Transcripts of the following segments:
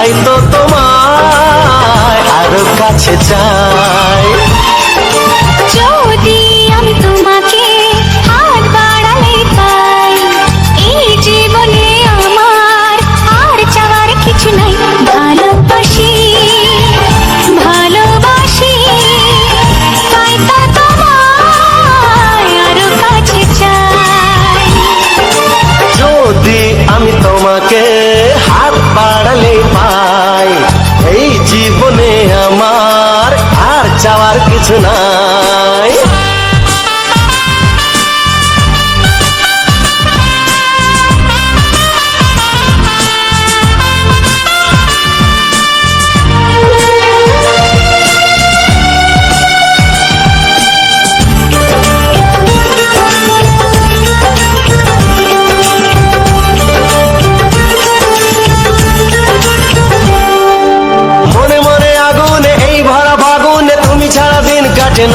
তাই তো তোমায় আরো কাছে চাই। যদি আমি তোমাকে হাত বাড়ালে পাই, এই জীবনে আমার আর চাওয়ার কিছু নাই। ভালোবাসি ভালোবাসি, তাই তো তোমায় আরো কাছে চাই। যদি আমি তোমাকে হাত বাড়ালে পাই, এই জীবনে আমার আর চাওয়ার কিছু নাই।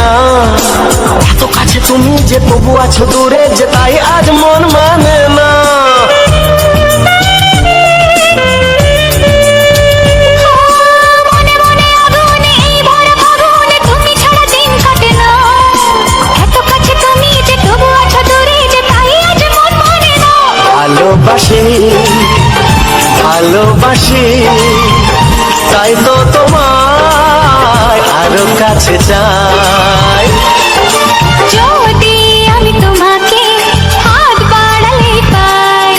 না এত কাছে তুমি যে তবু আছো দূরে, যে তাই আজ মন মানে না। ভালোবাসি ভালোবাসি, তাই তো তোমায় আরো কাছে চাই। যদি আমি তোমাকে হাত বাড়ালে পাই,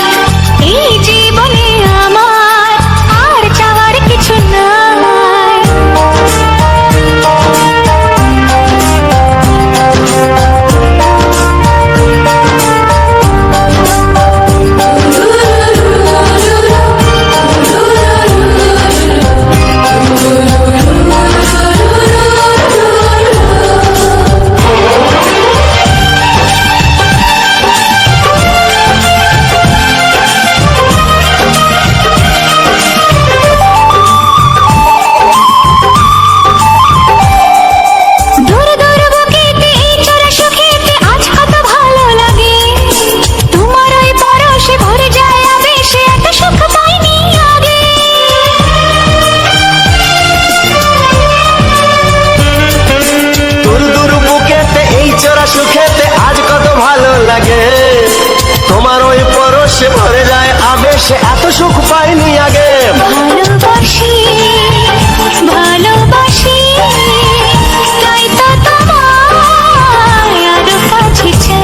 এই জীবনে আমার আর চাওয়ার কিছু নাই। সুখেতে আজ কত ভালো লাগে, তোমার ওই পরশে ভরে যায় আবেশে, এত সুখ পাইনি আগে। ভালোবাসি ভালোবাসি, তাই তো তোমায় আরো কাছে চাই।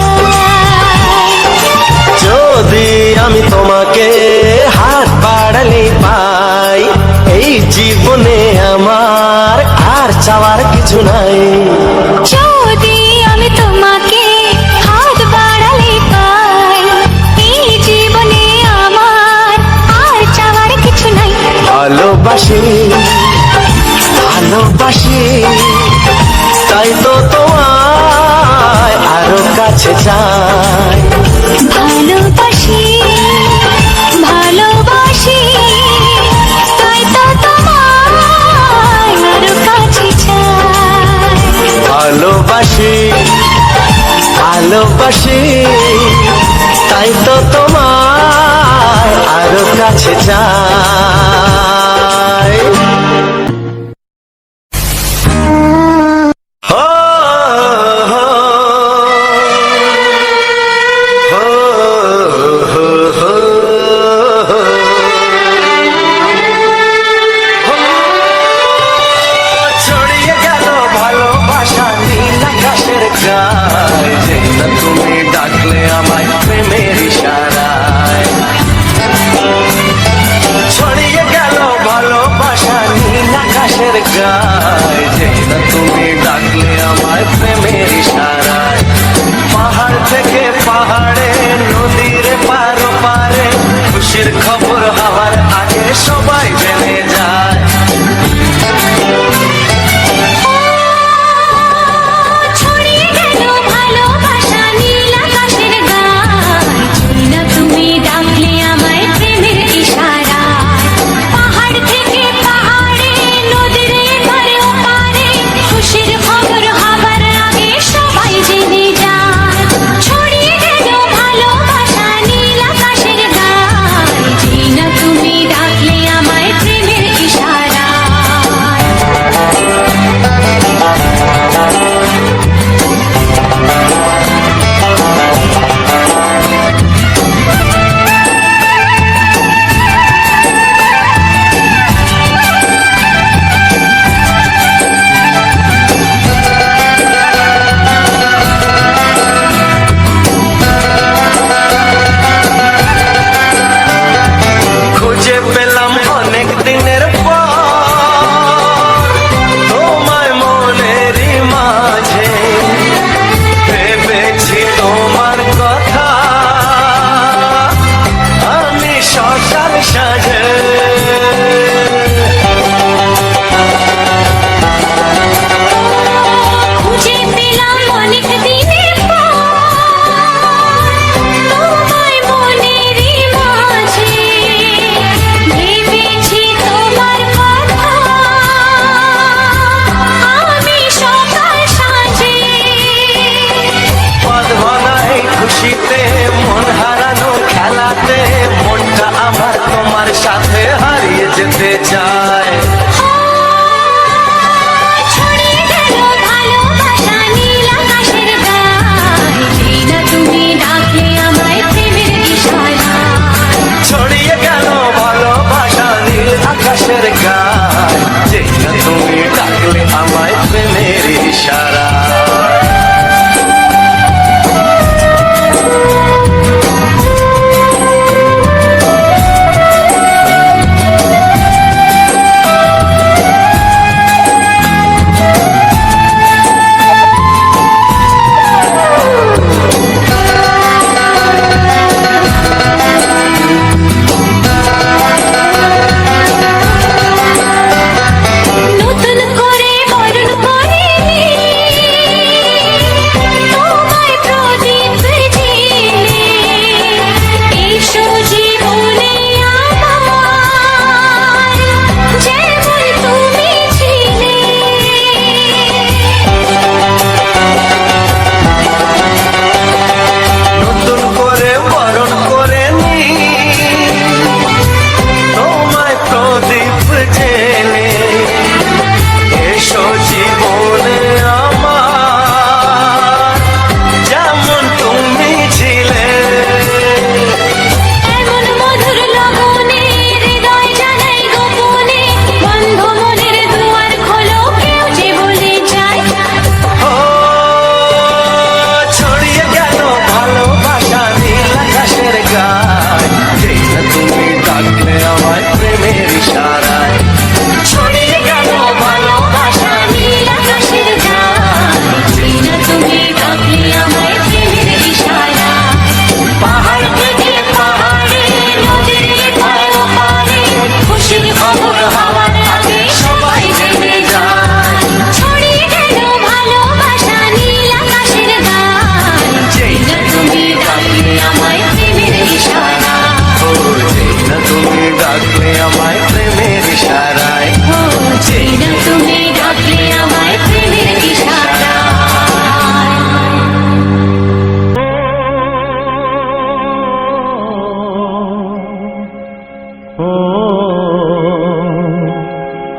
যদি আমি তোমাকে হাত বাড়ালে পাই, এই জীবনে আমার আর চাওয়ার কিছু নাই। যদি আমি তোমাকে হাত বাড়ালে পাই, এই জীবনে আমার আর চাওয়ার কিছু নাই। ভালোবাসি ভালোবাসি, তাই তো তোমায় আরো কাছে চাই। ভালোবাসি ভালোবাসি, তাই তো তোমায় আরো কাছে চাই। ভালোবাসি ভালোবাসি, তাই তো তোমায় আরো কাছে চাই। ছড়িয়ে গেল ভালোবাসা নীল আকাশের গায়ে, যেই না তুমি ডাকলে আমায় প্রেমের ইশারায়। ছড়িয়ে গেল ভালোবাসা নীল আকাশের গায়ে, যেই না তুমি ডাকলে আমায় প্রেমের ইশারায়। পাহাড় থেকে পাহাড়ে, নদীর পারো পারে, খুশির খবর হওয়ার আগে সবাই জেনে যায়। ছড়িয়ে গেল ভালোবাসা নীল আকাশের গায়ে, যেই না তুমি ডাকলে আমায় প্রেমের ইশারায়। পাহাড় থেকে পাহাড়ে, নদীর পারে ওপারে,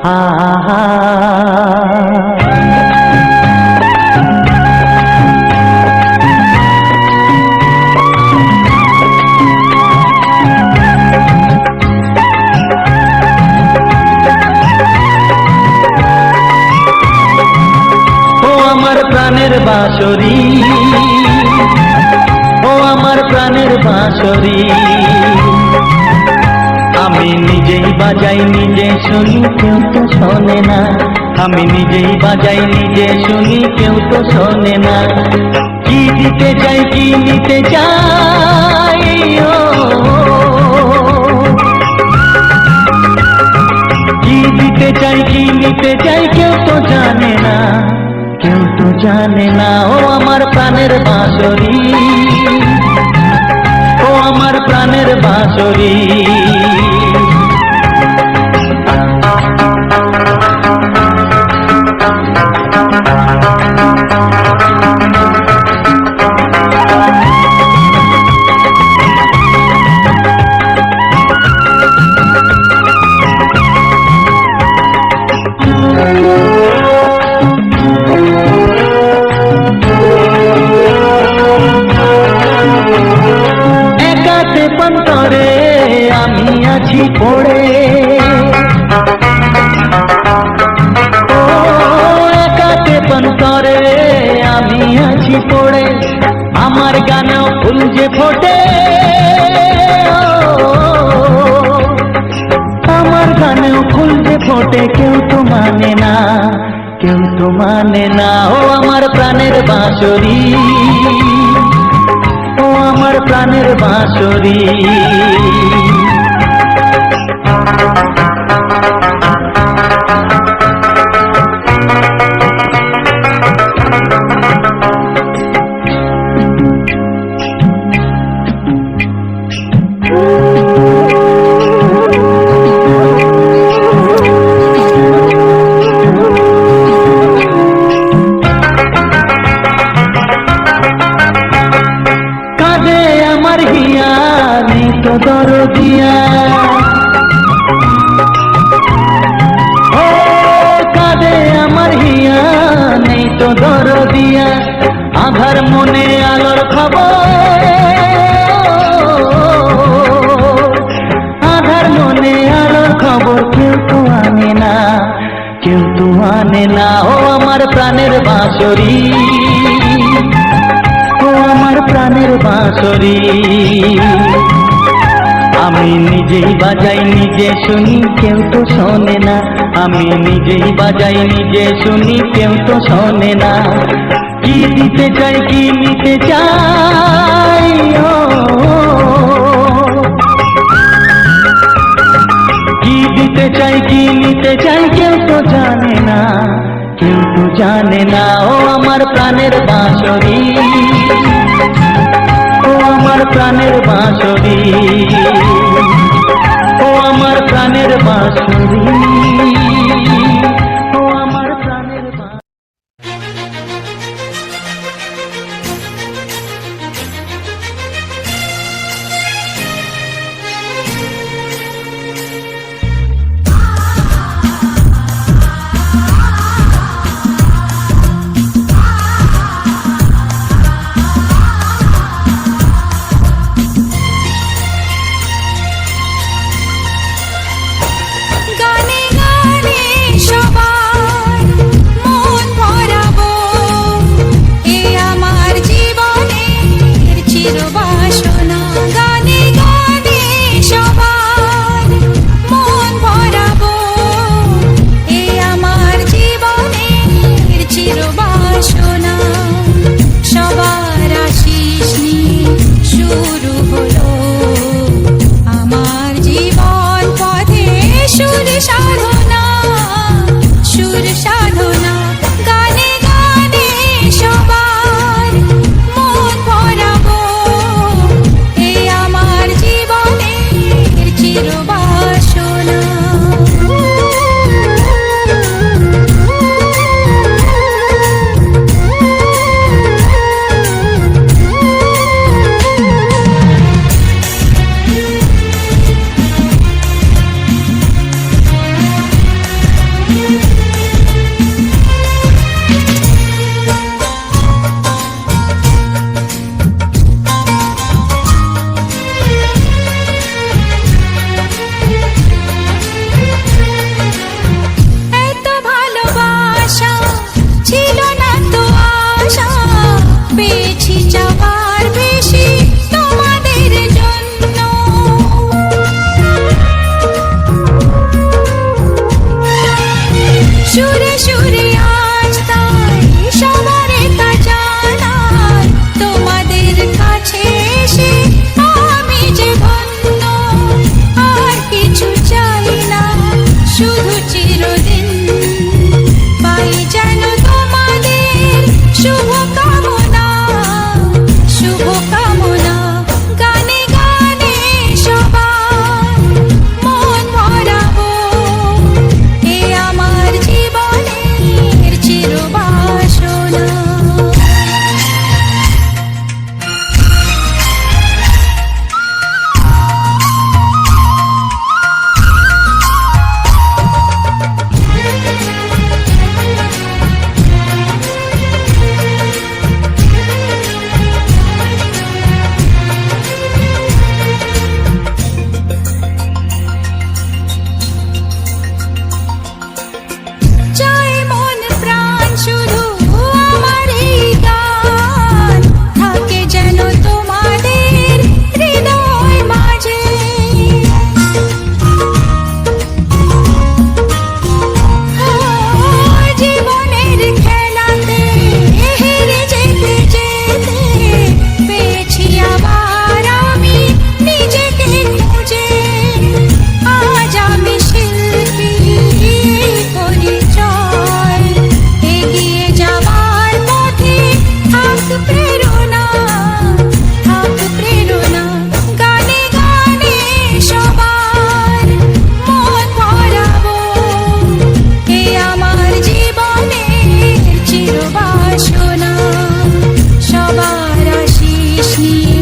আহা প্রাণের বাঁশরি, ও আমার প্রাণের বাঁশরি, আমি নিজেই বাজাই নিজে শুনি কেউ তো শোনে না, আমি নিজেই বাজাই নিজে শুনি কেউ তো শোনে না। কি দিতে চাই কি নিতে চাই, ও কি দিতে চাই কি নিতে চাই কেউ তো জানে না, কেউ তো জানে না। ও আমার প্রাণের বাঁশরি, ও আমার প্রাণের বাঁশরি, পন্তরে আমি আছি পড়ে, ও একাতে পন্তরে আমি আছি পড়ে, আমার গানেও ফুল যে ফোটে, আমার গানেও ফুল যে ফোটে, কেউ তো মানে না, কেউ তো মানে না। ও আমার প্রাণের বাঁশরি, ও আমার প্রাণের বাঁশরি, দরদিয়া, ও কাঁদে আমার হিয়া নেই তো দরদিয়া, আধার মনে আলোর খবর, আধার মনে আলোর খবর কেউ তো আনে না, কেউ তো আনে না। ও আমার প্রাণের বাঁশরি, ও আমার প্রাণের বাঁশরি, আমি নিজেই বাজাই নিজে শুনি কেউ তো শোনে না, আমি নিজেই বাজাই নিজে শুনি কেউ তো শোনে না। কি দিতে চাই কি নিতে চাই, ও কি দিতে চাই কি নিতে চাই কেউ তো জানে না, কেউ তো জানে না। ও আমার প্রাণের বাঁশরি, ও আমার প্রাণের বাঁশরি, ও আমার প্রাণের বাঁশরি, ও আমার প্রাণের বাঁশরি। গানে গানে সবার মন ভরাবো, এ আমার জীবনের চিরবাসনা। গানে গানে সবার মন ভরাবো, এ আমার জীবনের চিরবাসনা। সবার আশিস নিয়ে শুরু হলো আমার জীবন পথে সুর সাধনা, সুর সাধনা। গানে গানে সবার মন ভরাবো, এ আমার জীবনের চিরবাসনা। সুরে সুরে আজ তাই সবারে তা জানাই, তোমাদের কাছে এসে আমি যে ধন্য, আর কিছু চাই না, শুধু চিরদিন পাই যেন তোমাদের শুভ কামনা, শুভ কামনা। গানে গানে সবার মন ভরাবো, এ আমার জীবনের চিরবাসনা। চাই মন প্রাণ শুধু আমার এই গান থাকে যেন তোমাদের হৃদয় মাঝে। জীবনের খেলাতে হেরে যেতে যেতে পেয়েছি আবার আমি নিজেকে খুঁজে। আজ আমি শিল্পী পরিচয়, এগিয়ে যাবার পথে থাক প্রেরণা, থাক প্রেরণা। গানে গানে সবার মন ভরাবো, এ আমার জীবনের চিরবাসনা। সবার আশিস নিয়ে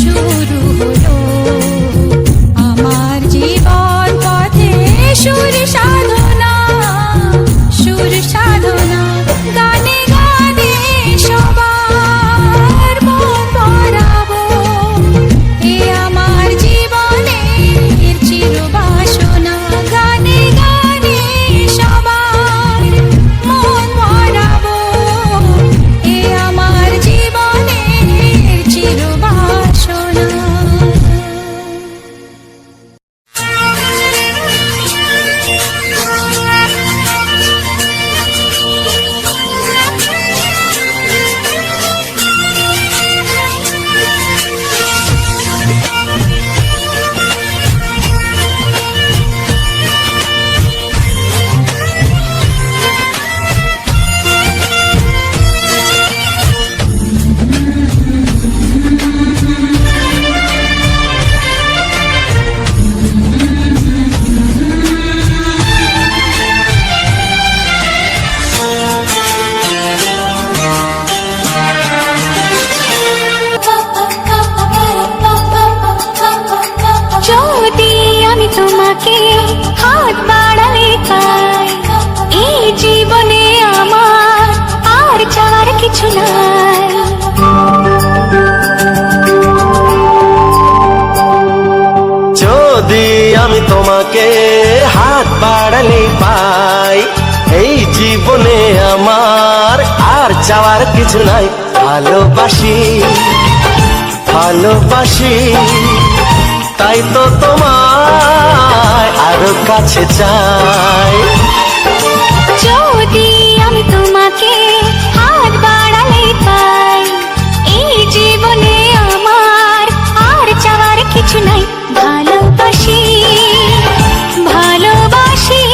শুরু হলো আমার জীবন পথে সুর সাধনা, সুর সাধনা। গানে গানে সবার মন ভরাবো, এ আমার জীবনের চিরবাসনা। গানে গানে সবার মন ভরাবো, এ আমার জীবনের চিরবাসনা। যদি আমি তোমাকে হাত বাড়ালে পাই, এই জীবনে আমার আর চাওয়ার কিছু নাই। যদি আমি তোমাকে হাত বাড়ালে পাই, এই জীবনে আমার আর চাওয়ার কিছু নাই। ভালোবাসি ভালোবাসি, তাই তো তোমায় আরো কাছে চাই। যদি আমি তোমাকে হাত বাড়ালে পাই, এই জীবনে আমার আর চাওয়ার কিছু নাই। ভালোবাসি ভালোবাসি,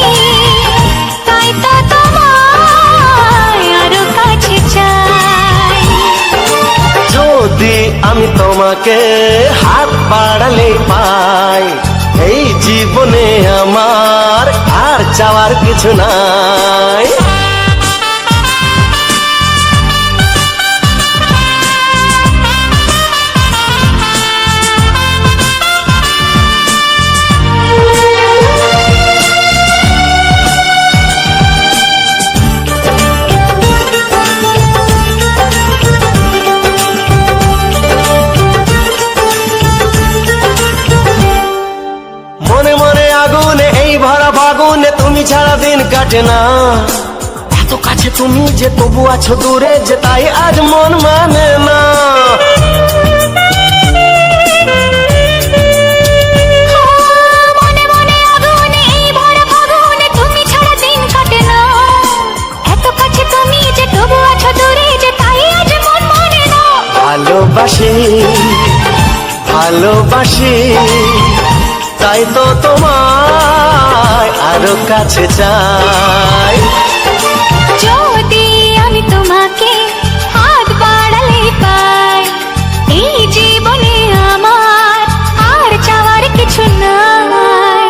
তাই তো তোমায় আরো কাছে চাই। যদি আমি তোমাকে হাত বাড়ালে পাই, এই জীবনে আমার আর চাওয়ার কিছু নাই। মনে মনে আগুনে এই ভরা ফাগুনে তুমি ছাড়া দিন কাটে না। এত কাছে তুমি যে তবু আছো দূরে, যে তাই আজ মন মানে না। মনে মনে আগুনে এই ভরা ফাগুনে তুমি ছাড়া দিন কাটে না। ভালোবাসি, তাই তো তোমায় আরো কাছে চাই। যদি আমি তোমাকে হাত বাড়ালে পাই, এই জীবনে আমার আর চাওয়ার কিছু নাই।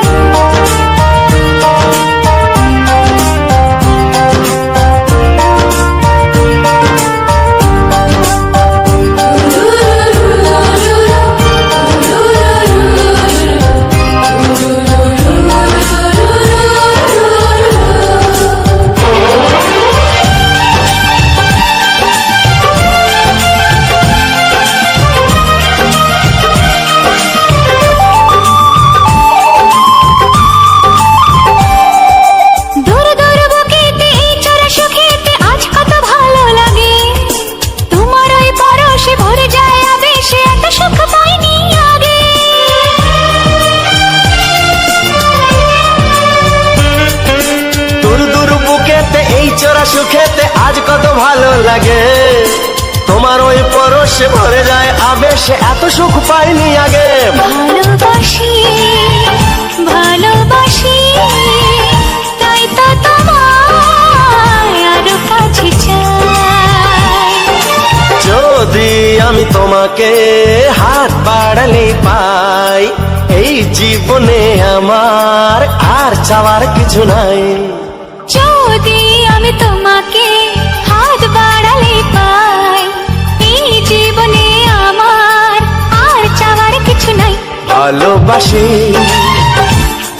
সুখেতে আজ কত ভালো লাগে, তোমার ওই পরশে ভরে যায় আবেশে, এত সুখ পাইনি আগে। ভালোবাসি ভালোবাসি, তাই তো তোমায় আরো কাছে চাই। যদি আমি তোমাকে হাত বাড়ালে পাই, এই জীবনে আমার আর চাওয়ার কিছু নাই। যদি আমি তোমাকে হাত বাড়ালে পাই, এই জীবনে আমার আর চাওয়ার কিছু নাই। ভালোবাসি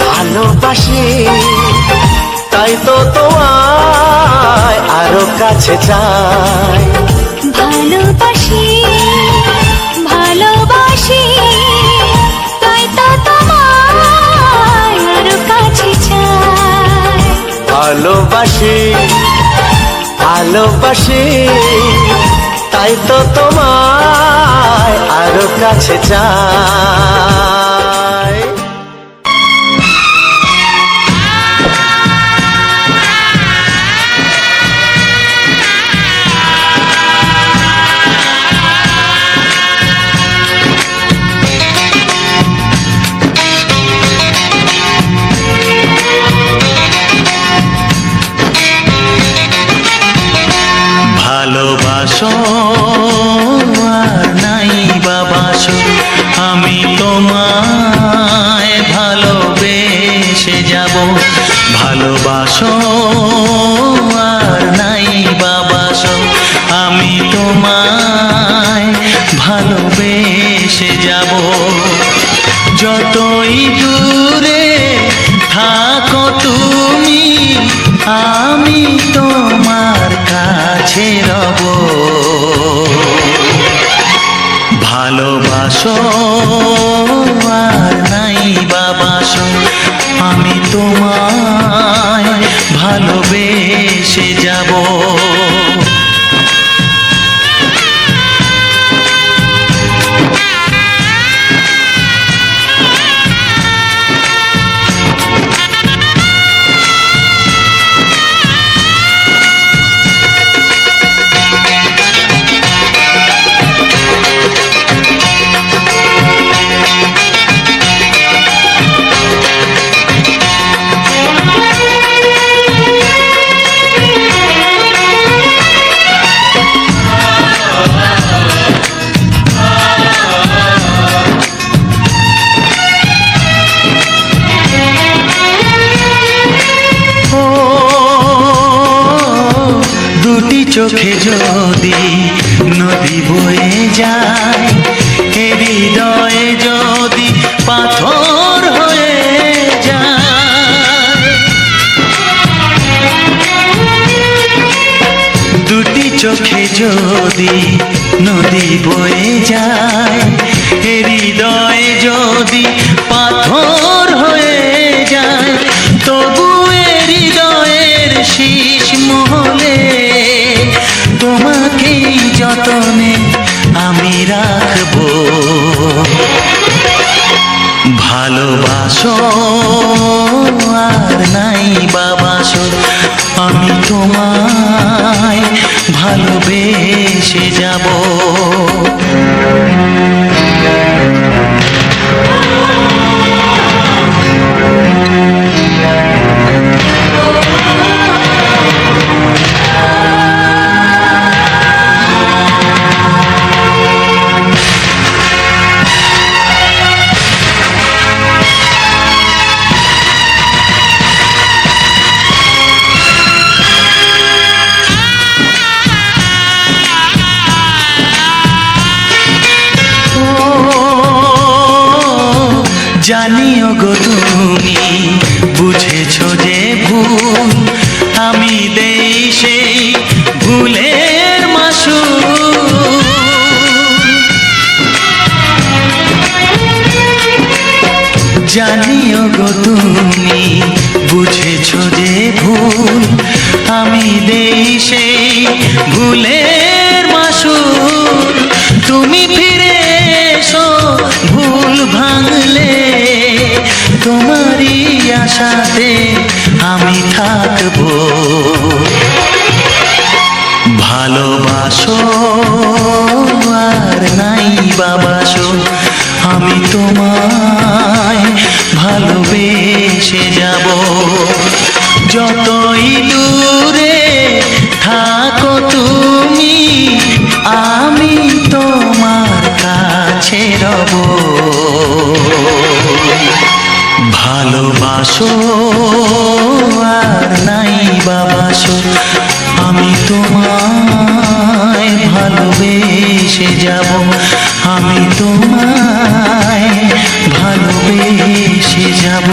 ভালোবাসি, তাই তো তোমায় আরো কাছে চাই। ভালোবাসি ভালোবাসি, তাই তো তোমায় আরো কাছে চাই। ভালোবাসি ভালোবাসি, তাই তো তোমায় আরো কাছে চাই। ভালোবাসো আর নাই বাবাসো, আমি তোমায় ভালোবেসে যাব। ভালোবাসো আর নাই বাবাসো, আমি তোমায় ভালোবেসে যাব। যতই দূরে থাকো তুমি, আমি তোমার কাছে রব। ভালোবাসো আর নাই বাবাসো, আমি তোমায় ভালোবেসে যাব। চোখে যদি নদী বয়ে যায়, হৃদয়ে যদি পাথর হয়ে যায়। দুটি চোখে যদি নদী বয়ে যায়, হৃদয়ে যদি পাথর হয়ে যায়, তবু হৃদয়ের শীষ মহলে তোমাকেই যতনে আমি রাখবো। ভালোবাসো আর নাই বাবাসো, আমি তোমায় ভালোবেসে যাব। জানিও গো তুমি বুঝেছো যে ভুল, আমি দেই সেই ভুলের মাসুল। জানিও গো তুমি বুঝেছো যে ভুল, আমি দেই সেই ভুলের মাসুল। তুমি ফিরে এসো ভুল ভাঙলে, তোমারই আশাতে আমি থাকবো। ভালোবাসো আর নাই বাবাসো, আমি তোমায় ভালোবেসে যাব। যতই দূরে থাকো তুমি, আমি তোমার কাছে রব। ভালোবাসো আর নাই বাবাসো, আমি তোমায় ভালোবেসে যাব। আমি তোমায় ভালোবেসে যাব।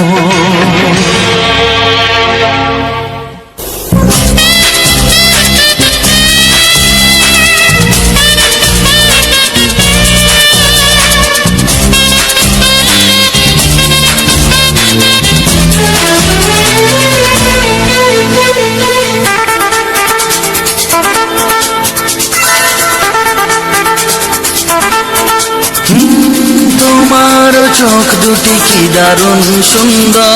তোমার চোখ দুটি কি দারুণ সুন্দর,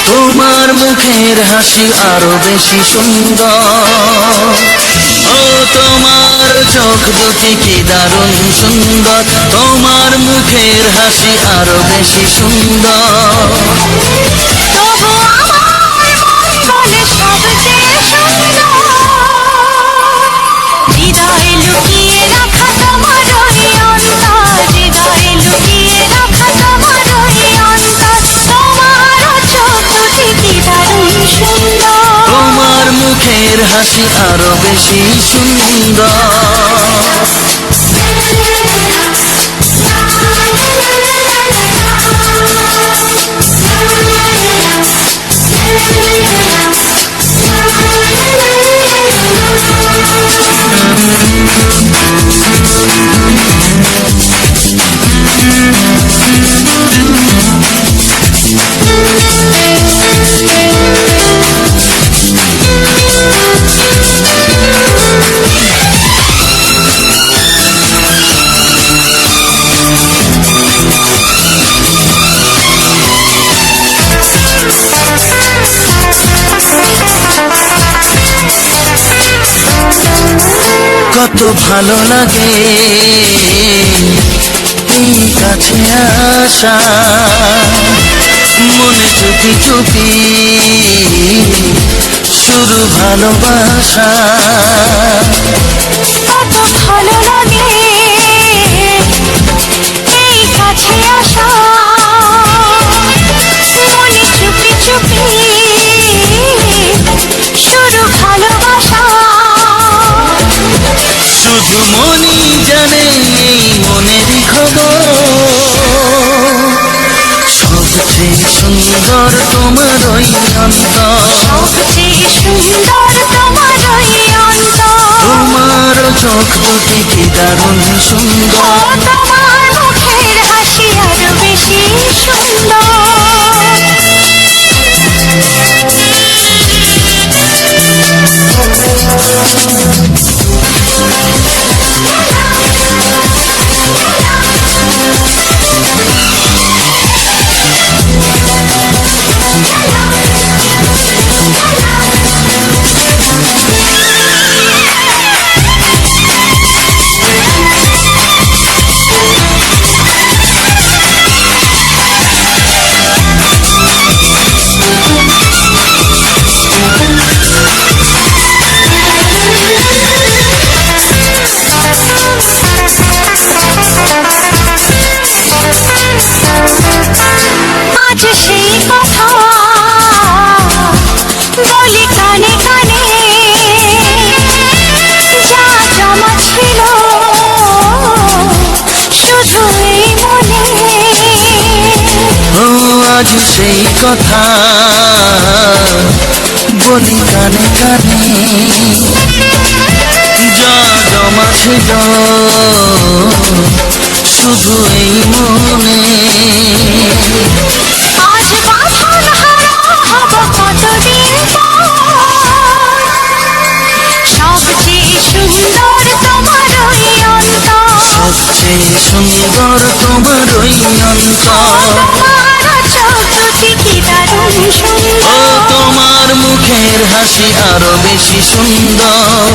তোমার মুখের হাসি আরো বেশি সুন্দর। ও তোমার চোখ দুটি কি দারুণ সুন্দর, তোমার মুখের হাসি আরো বেশি সুন্দর। তবু আমার মন বলে সবচেয়ে সুন্দর, হৃদয়ে লুকিয়ে রাখা তোমার ওই অন্তর, হৃদয়ে লুকিয়ে রাখা তোমার ওই অন্তর। তোমার চোখ দুটি কি দারুণ সুন্দর, তোমার মুখের হাসি আরো বেশি সুন্দর। কত ভালো লাগে এই কাছে আসা, মনে চুপি চুপি শুরু ভালোবাসা। কত ভালো লাগে এই কাছে আসা, মনে চুপি চুপি শুরু ভালোবাসা। শুধু মনই জানে এই মনেরই খবর, সবচেয়ে সুন্দর তোমার ওই অন্তর, সবচেয়ে সুন্দর তোমার ওই অন্তর। তোমার চোখ দুটি কি দারুণ সুন্দর। তোমার মুখের হাসি আরো বেশি সুন্দর। কথা বলি কানে কানে, যা জমা ছিল শুধু এই মনে। আজ বাঁধন হারা হব কতদিন পর, সবচেয়ে সুন্দর তোমার ওই অন্তর, সবচেয়ে সুন্দর তোমার ওই অন্তর। তোমার চোখ দুটি কি দারুণ ও সুন্দর, তোমার মুখের হাসি আরো বেশি সুন্দর।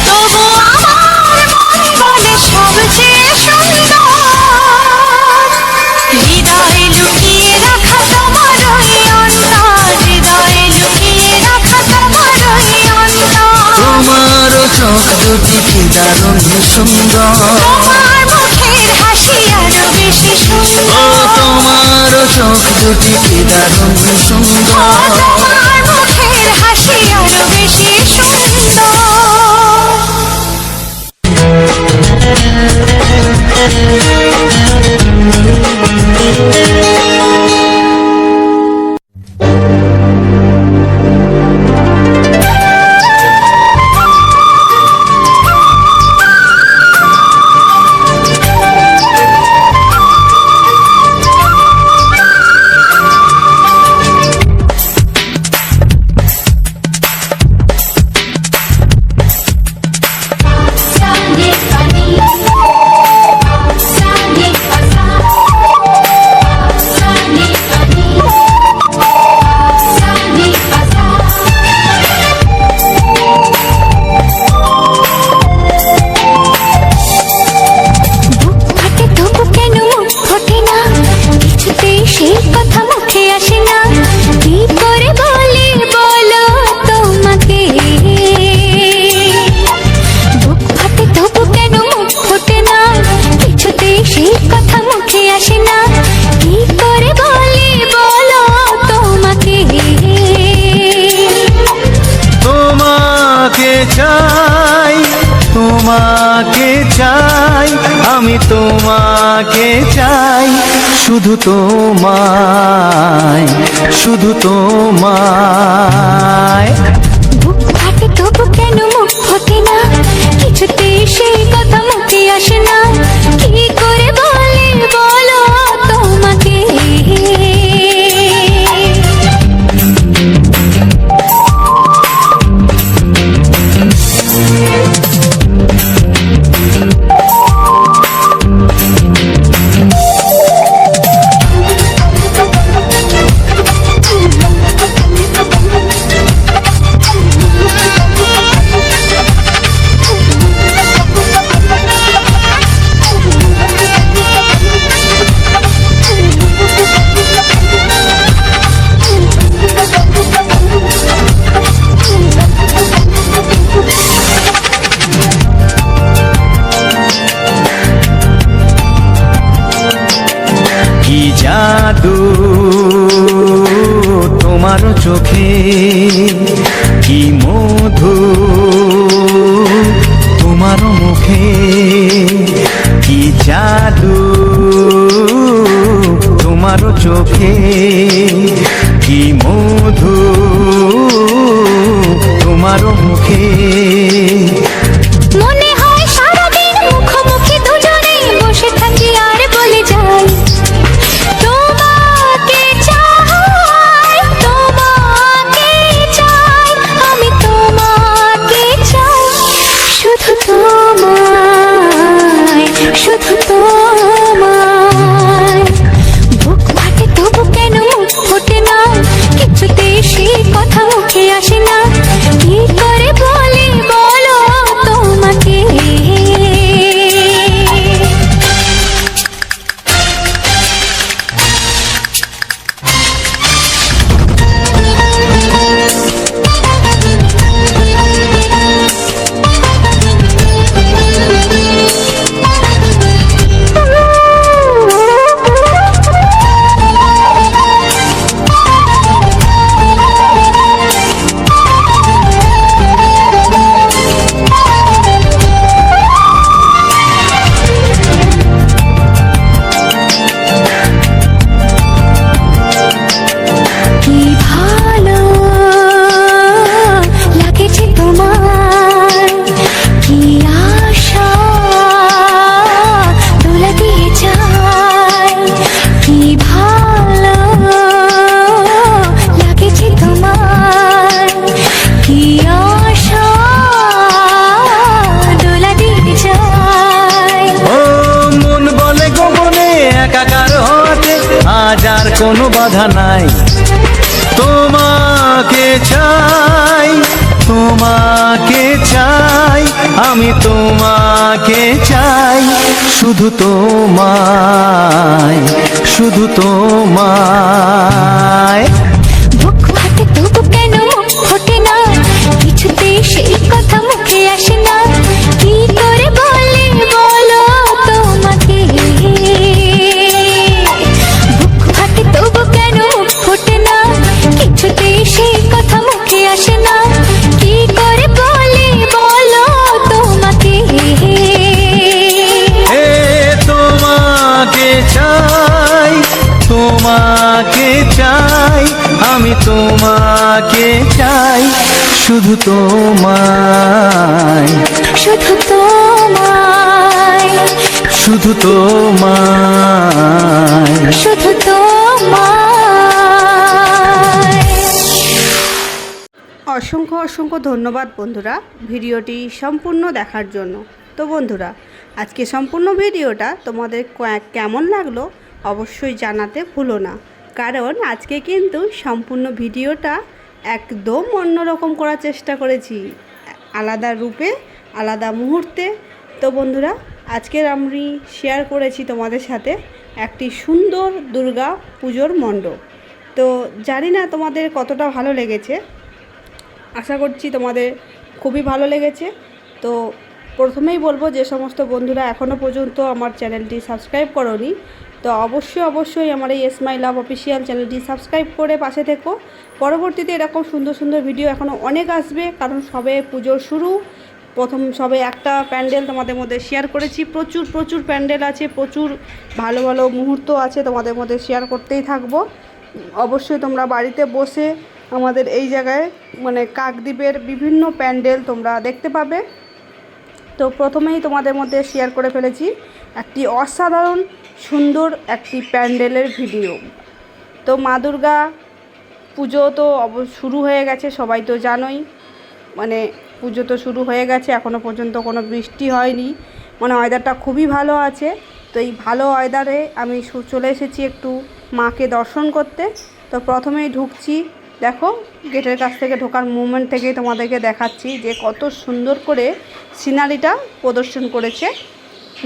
তবু আমার মন বলে সবচেয়ে সুন্দর, হৃদয়ে লুকিয়ে রাখা তোমার ওই অন্তর, হৃদয়ে লুকিয়ে রাখা তোমার ওই অন্তর। তোমার চোখ দুটি কি দারুণ সুন্দর। তোমার মুখের হাসি আরো বেশি ও সুন্দর, তোমার চোখ দুটি কি দারুণ সুন্দর। তোমার মুখের হাসি আরো বেশি সুন্দর। চাই, তোমাকে চাই, আমি তোমাকে চাই, শুধু তোমায়, শুধু তোমায়। বুক ফাটে তবু কেন মুখ ফোটে না, কিছুতে সেই কথা মুখে আসে না, কি করে বলি বলো তোমাকে। কি জাদু তোমার চোখে, কি মধু তোমার মুখে, কি জাদু তোমার চোখে, কি মধু তোমার মুখে। মনে হয় সারাদিন মুখোমুখি দুজনেই বসে থাকি আর বলে যাই, তোমাকে চাই, তোমাকে চাই, আমি তোমাকে চাই, শুধু তোমায়, শুধু তোমায়। বুক ফাটে তবু কেন মুখ ফোটে না, কিছুতে সেই কথা মুখে আসে না, কি করে বলি কোনো বাধা নাই। তোমাকে চাই, তোমাকে চাই, আমি তোমাকে চাই, শুধু তোমায়, শুধু তোমায়। বুক ফাটে তবু কেন মুখ ফোটে না, কিছুতেই সেই কথা মুখে আসে না, কি করে বলে বলো তোমাকে। বুক ফাটে তবু কেন মুখ ফোটে না, কিছুতেই সেই কথা মুখে আসে না, কি করে বলে বলো তোমাকে। এ তোমাকে চাই, তোমাকে চাই, আমি তোমাকে চাই, শুধু তোমায়, শুধু তোমায়, শুধু তোমায়। শুধু তোমায়। অসংখ্য অসংখ্য ধন্যবাদ বন্ধুরা ভিডিওটি সম্পূর্ণ দেখার জন্য। তো বন্ধুরা, আজকে সম্পূর্ণ ভিডিওটা তোমাদের কেমন লাগলো অবশ্যই জানাতে ভুলো না, কারণ আজকে কিন্তু সম্পূর্ণ ভিডিওটা একদম অন্যরকম করার চেষ্টা করেছি, আলাদা রূপে, আলাদা মুহূর্তে। তো বন্ধুরা, আজকের আমি শেয়ার করেছি তোমাদের সাথে একটি সুন্দর দুর্গা পুজোর মণ্ডপ। তো জানি না তোমাদের কতটা ভালো লেগেছে, আশা করছি তোমাদের খুবই ভালো লেগেছে। তো প্রথমেই বলবো, যে সমস্ত বন্ধুরা এখনও পর্যন্ত আমার চ্যানেলটি সাবস্ক্রাইব করোনি, তো অবশ্যই আমার এই স্মাইল লাভ অফিসিয়াল চ্যানেলটি সাবস্ক্রাইব করে পাশে থেকো। পরবর্তীতে এরকম সুন্দর সুন্দর ভিডিও এখনও অনেক আসবে, কারণ সবে পুজোর শুরু, সবে একটা প্যান্ডেল তোমাদের মধ্যে শেয়ার করেছি, প্রচুর প্যান্ডেল আছে, প্রচুর ভালো ভালো মুহূর্ত আছে, তোমাদের মধ্যে শেয়ার করতেই থাকবো। অবশ্যই তোমরা বাড়িতে বসে আমাদের এই জায়গায় মানে কাকদ্বীপের বিভিন্ন প্যান্ডেল তোমরা দেখতে পাবে। তো প্রথমেই তোমাদের মধ্যে শেয়ার করে ফেলেছি একটি অসাধারণ সুন্দর একটি প্যান্ডেলের ভিডিও। তো মা দুর্গা পুজো তো শুরু হয়ে গেছে, সবাই তো জানোই, মানে পুজো তো শুরু হয়ে গেছে, এখনও পর্যন্ত কোনো বৃষ্টি হয়নি, মানে ওয়েদারটা খুবই ভালো আছে। তো এই ভালো ওয়েদারে আমি চলে এসেছি একটু মাকে দর্শন করতে। তো প্রথমেই ঢুকছি, দেখো গেটের কাছ থেকে ঢোকার মুভমেন্ট থেকেই তোমাদেরকে দেখাচ্ছি যে কত সুন্দর করে সিনারিটা প্রদর্শন করেছে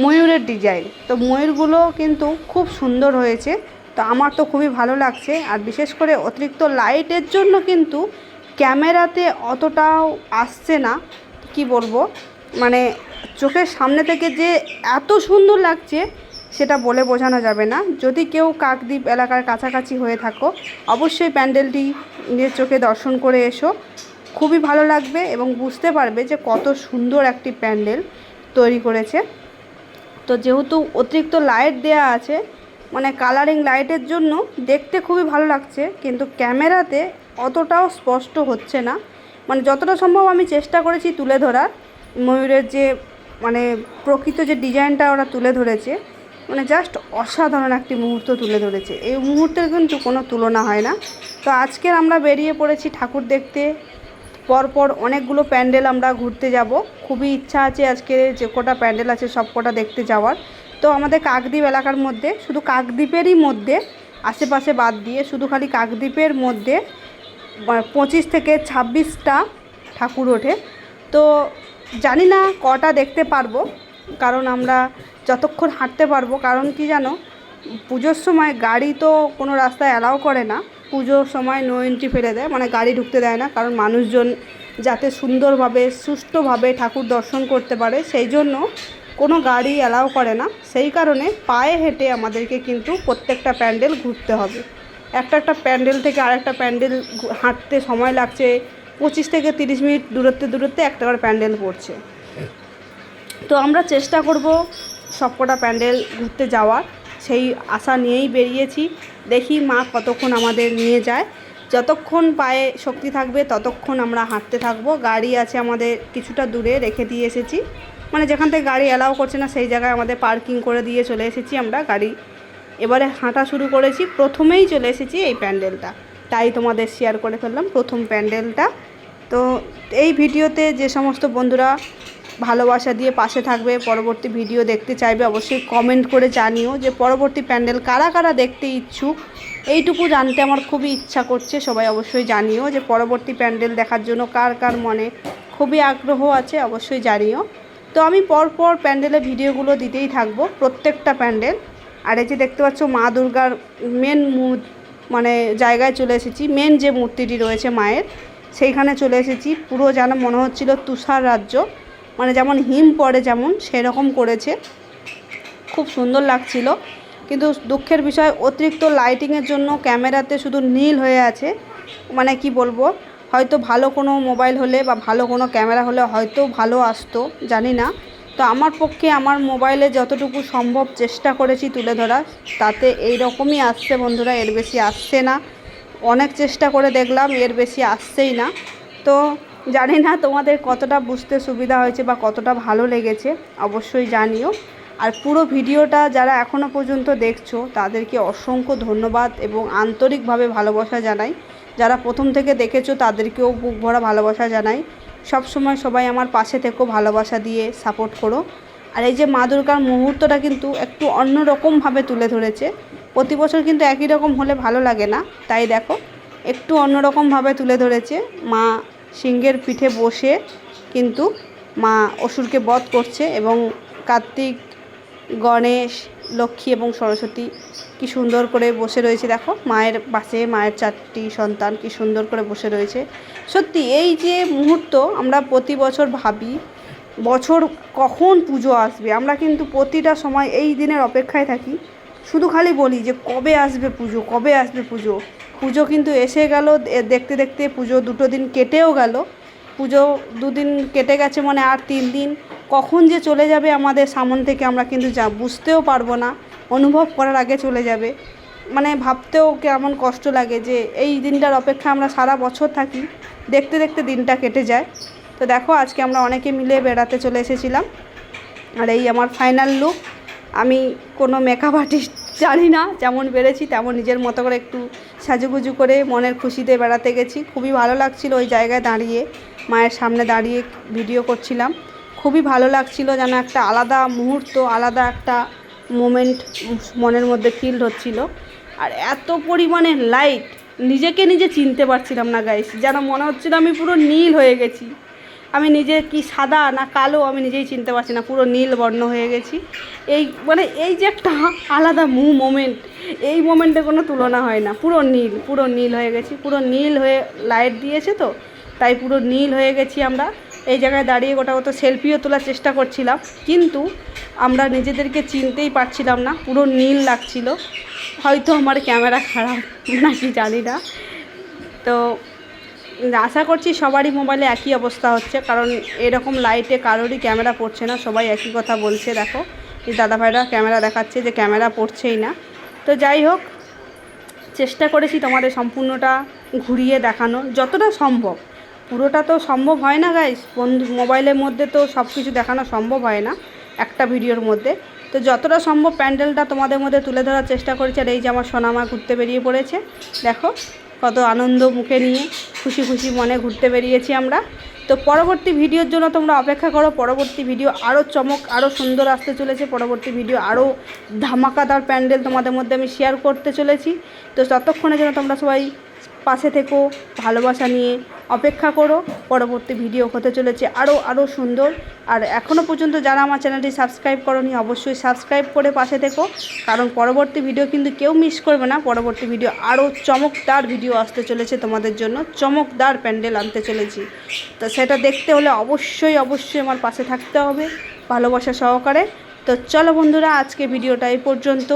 ময়ূরের ডিজাইন। তো ময়ূরগুলো কিন্তু খুব সুন্দর হয়েছে, তো আমার তো খুবই ভালো লাগছে। আর বিশেষ করে অতিরিক্ত লাইটের জন্য কিন্তু ক্যামেরাতে অতটাও আসছে না, কি বলবো, মানে চোখের সামনে থেকে যে এত সুন্দর লাগছে সেটা বলে বোঝানো যাবে না। যদি কেউ কাকদ্বীপ এলাকার কাছাকাছি হয়ে থাকো, অবশ্যই প্যান্ডেলটি নিজের চোখে দর্শন করে এসো, খুবই ভালো লাগবে এবং বুঝতে পারবে যে কত সুন্দর একটি প্যান্ডেল তৈরি করেছে। তো যেহেতু অতিরিক্ত লাইট দেয়া আছে, মানে কালারিং লাইটের জন্য দেখতে খুবই ভালো লাগছে, কিন্তু ক্যামেরাতে অতটাও স্পষ্ট হচ্ছে না। মানে যতটা সম্ভব আমি চেষ্টা করেছি তুলে ধরার, ময়ূরের যে মানে প্রকৃত যে ডিজাইনটা ওরা তুলে ধরেছে, মানে জাস্ট অসাধারণ একটি মুহূর্ত তুলে ধরেছে, এই মুহূর্তের কিন্তু কোনো তুলনা হয় না। তো আজকের আমরা বেরিয়ে পড়েছি ঠাকুর দেখতে, পরপর অনেকগুলো প্যান্ডেল আমরা ঘুরতে যাব, খুবই ইচ্ছা আছে আজকে যে কটা প্যান্ডেল আছে সব কটা দেখতে যাওয়ার। তো আমাদের কাকদ্বীপ এলাকার মধ্যে, শুধু কাকদ্বীপেরই মধ্যে, আশেপাশে বাদ দিয়ে শুধু খালি কাকদ্বীপের মধ্যে 25 থেকে 26টা ঠাকুর ওঠে। তো জানি না কটা দেখতে পারবো, কারণ আমরা যতক্ষণ হাঁটতে পারবো, কারণ কি জানো, পুজোর সময় গাড়ি তো কোনো রাস্তায় অ্যালাউ করে না, পুজোর সময় নো এন্ট্রি ফেলে দেয়, মানে গাড়ি ঢুকতে দেয় না, কারণ মানুষজন যাতে সুন্দরভাবে সুষ্ঠুভাবে ঠাকুর দর্শন করতে পারে সেই জন্য কোনো গাড়ি অ্যালাউ করে না। সেই কারণে পায়ে হেঁটে আমাদেরকে কিন্তু প্রত্যেকটা প্যান্ডেল ঘুরতে হবে। একটা প্যান্ডেল থেকে আরেকটা প্যান্ডেল হাঁটতে সময় লাগছে 25 থেকে 30 মিনিট দূরত্বে একটা করে প্যান্ডেল পড়ছে। তো আমরা চেষ্টা করব সবকটা প্যান্ডেল ঘুরতে যাওয়ার, সেই আশা নিয়েই বেরিয়েছি। দেখি মা কতক্ষণ আমাদের নিয়ে যায়, যতক্ষণ পায়ে শক্তি থাকবে ততক্ষণ আমরা হাঁটতে থাকবো। গাড়ি আছে আমাদের কিছুটা দূরে রেখে দিয়ে এসেছি, মানে যেখান থেকে গাড়ি অ্যালাউ করছে না সেই জায়গায় আমাদের পার্কিং করে দিয়ে চলে এসেছি আমরা গাড়ি। এবারে হাঁটা শুরু করেছি, প্রথমেই চলে এসেছি এই প্যান্ডেলটা, তাই তোমাদের শেয়ার করে ফেললাম প্রথম প্যান্ডেলটা। তো এই ভিডিওতে যে সমস্ত বন্ধুরা ভালোবাসা দিয়ে পাশে থাকবে, পরবর্তী ভিডিও দেখতে চাইবে, অবশ্যই কমেন্ট করে জানিও যে পরবর্তী প্যান্ডেল কারা কারা দেখতে ইচ্ছুক। এইটুকু জানতে আমার খুবই ইচ্ছা করছে। সবাই অবশ্যই জানিও যে পরবর্তী প্যান্ডেল দেখার জন্য কার কার মনে খুবই আগ্রহ আছে, অবশ্যই জানিও। তো আমি পরপর প্যান্ডেলের ভিডিওগুলো দিতেই থাকবো, প্রত্যেকটা প্যান্ডেল। আর এই যে দেখতে পাচ্ছ মা দুর্গার মেন মানে জায়গায় চলে এসেছি, মেন যে মূর্তিটি রয়েছে মায়ের সেইখানে চলে এসেছি। পুরো যেন মনে হচ্ছিল তুষার রাজ্য, মানে যেমন হিম পড়ে যেমন সেরকম করেছে, খুব সুন্দর লাগছিল। কিন্তু দুঃখের বিষয় অতিরিক্ত লাইটিংয়ের জন্য ক্যামেরাতে শুধু নীল হয়ে আছে। মানে কি বলবো, হয়তো ভালো কোনো মোবাইল হলে বা ভালো কোনো ক্যামেরা হলে হয়তো ভালো আসতো, জানি না। তো আমার পক্ষে আমার মোবাইলে যতটুকু সম্ভব চেষ্টা করেছি তুলে ধরার, তাতে এই রকমই আসছে বন্ধুরা, এর বেশি আসছে না। অনেক চেষ্টা করে দেখলাম, এর বেশি আসছেই না। তো জানি না তোমাদের কতটা বুঝতে সুবিধা হয়েছে বা কতটা ভালো লেগেছে, অবশ্যই জানিও। আর পুরো ভিডিওটা যারা এখনও পর্যন্ত দেখছো তাদেরকে অসংখ্য ধন্যবাদ এবং আন্তরিকভাবে ভালোবাসা জানাই। যারা প্রথম থেকে দেখেছো তাদেরকেও বুক ভরা ভালোবাসা জানাই। সব সময় সবাই আমার পাশে থেকেও ভালোবাসা দিয়ে সাপোর্ট করো। আর এই যে মা দুর্গার মুহূর্তটা কিন্তু একটু অন্য রকমভাবে তুলে ধরেছে। প্রতি বছর কিন্তু একই রকম হলে ভালো লাগে না, তাই দেখো একটু অন্যরকমভাবে তুলে ধরেছে। মা সিংহের পিঠে বসে কিন্তু মা অসুরকে বধ করছে এবং কার্তিক, গণেশ, লক্ষ্মী এবং সরস্বতী কি সুন্দর করে বসে রয়েছে। দেখো মায়ের পাশে মায়ের 4টি সন্তান কি সুন্দর করে বসে রয়েছে। সত্যি এই যে মুহূর্ত আমরা প্রতি বছর ভাবি বছর কখন পুজো আসবে, আমরা কিন্তু প্রতিটা সময় এই দিনের অপেক্ষায় থাকি। শুধু খালি বলি যে কবে আসবে পুজো, কবে আসবে পুজো। পুজো কিন্তু এসে গেল, দেখতে দেখতে পুজো 2 দিন কেটেও গেল। পুজো 2 দিন কেটে গেছে মানে আর 3 দিন কখন যে চলে যাবে আমাদের সামনে থেকে আমরা কিন্তু বুঝতেও পারবো না, অনুভব করার আগে চলে যাবে। মানে ভাবতেও কেমন কষ্ট লাগে যে এই দিনটার অপেক্ষা আমরা সারা বছর থাকি, দেখতে দেখতে দিনটা কেটে যায়। তো দেখো আজকে আমরা অনেকে মিলে বেড়াতে চলে এসেছিলাম। আর এই আমার ফাইনাল লুক। আমি কোনো মেকআপ আর্টিস্ট জানি না, যেমন বেড়েছি তেমন নিজের মতো করে একটু সাজুগুজু করে মনের খুশিতে বেড়াতে গেছি। খুবই ভালো লাগছিল ওই জায়গায় দাঁড়িয়ে, মায়ের সামনে দাঁড়িয়ে ভিডিও করছিলাম। খুবই ভালো লাগছিল, যেন একটা আলাদা মুহূর্ত, আলাদা একটা মোমেন্ট মনের মধ্যে ফিল হচ্ছিল। আর এত পরিমাণে লাইট, নিজেকে নিজে চিনতে পারছিলাম না গাইস, যেন মনে হচ্ছিল আমি পুরো নীল হয়ে গেছি। আমি নিজে কি সাদা না কালো আমি নিজেই চিনতে পারছি না, পুরো নীল বর্ণ হয়ে গেছি। এই মানে এই যে একটা আলাদা মোমেন্ট, এই মোমেন্টে কোনো তুলনা হয় না। পুরো নীল হয়ে গেছি, পুরো নীল হয়ে লাইট দিয়েছে তো তাই পুরো নীল হয়ে গেছি আমরা। এই জায়গায় দাঁড়িয়ে গোটা সেলফিও তোলার চেষ্টা করছিলাম, কিন্তু আমরা নিজেদেরকে চিনতেই পারছিলাম না, পুরো নীল লাগছিল। হয়তো আমার ক্যামেরা খারাপ নাকি জানি না। তো আশা করছি সবারই মোবাইলে একই অবস্থা হচ্ছে, কারণ এরকম লাইটে কারোরই ক্যামেরা পড়ছে না, সবাই একই কথা বলছে। দেখো এই দাদাভাইরা ক্যামেরা দেখাচ্ছে যে ক্যামেরা পড়ছেই না। তো যাই হোক, চেষ্টা করেছি তোমাদের সম্পূর্ণটা ঘুরিয়ে দেখানোর যতটা সম্ভব। পুরোটা তো সম্ভব হয় না গাইস, মোবাইলের মধ্যে তো সব কিছু দেখানো সম্ভব হয় না একটা ভিডিওর মধ্যে। তো যতটা সম্ভব প্যান্ডেলটা তোমাদের মধ্যে তুলে ধরার চেষ্টা করেছি। আর এই যে আমার সোনামা ঘুরতে বেরিয়ে পড়েছে, দেখো কত আনন্দ মুখে নিয়ে খুশি খুশি মনে ঘুরতে বেরিয়েছি আমরা। তো পরবর্তী ভিডিওর জন্য তোমরা অপেক্ষা করো, পরবর্তী ভিডিও আরও চমক, আরও সুন্দর আসতে চলেছে। পরবর্তী ভিডিও আরও ধামাকাদার প্যান্ডেল তোমাদের মধ্যে আমি শেয়ার করতে চলেছি। তো ততক্ষণের জন্য তোমরা সবাই পাশে থেকো, ভালোবাসা নিয়ে অপেক্ষা করো। পরবর্তী ভিডিও হতে চলেছে আরও সুন্দর। আর এখনও পর্যন্ত যারা আমার চ্যানেলটি সাবস্ক্রাইব করোনি অবশ্যই সাবস্ক্রাইব করে পাশে থেকো, কারণ পরবর্তী ভিডিও কিন্তু কেউ মিস করবে না। পরবর্তী ভিডিও আরও চমকদার ভিডিও আসতে চলেছে তোমাদের জন্য, চমকদার প্যান্ডেল আনতে চলেছি। তো সেটা দেখতে হলে অবশ্যই আমার পাশে থাকতে হবে ভালোবাসা সহকারে। তো চলো বন্ধুরা, আজকে ভিডিওটা এই পর্যন্ত।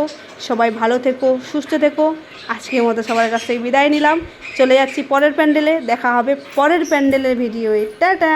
সবাই ভালো থেকো, সুস্থ থেকো। আজকের মতো সবার কাছ থেকে বিদায় নিলাম, চলে যাচ্ছি পরের প্যান্ডেলে। দেখা হবে পরের প্যান্ডেলের ভিডিওয়ে। টাটা।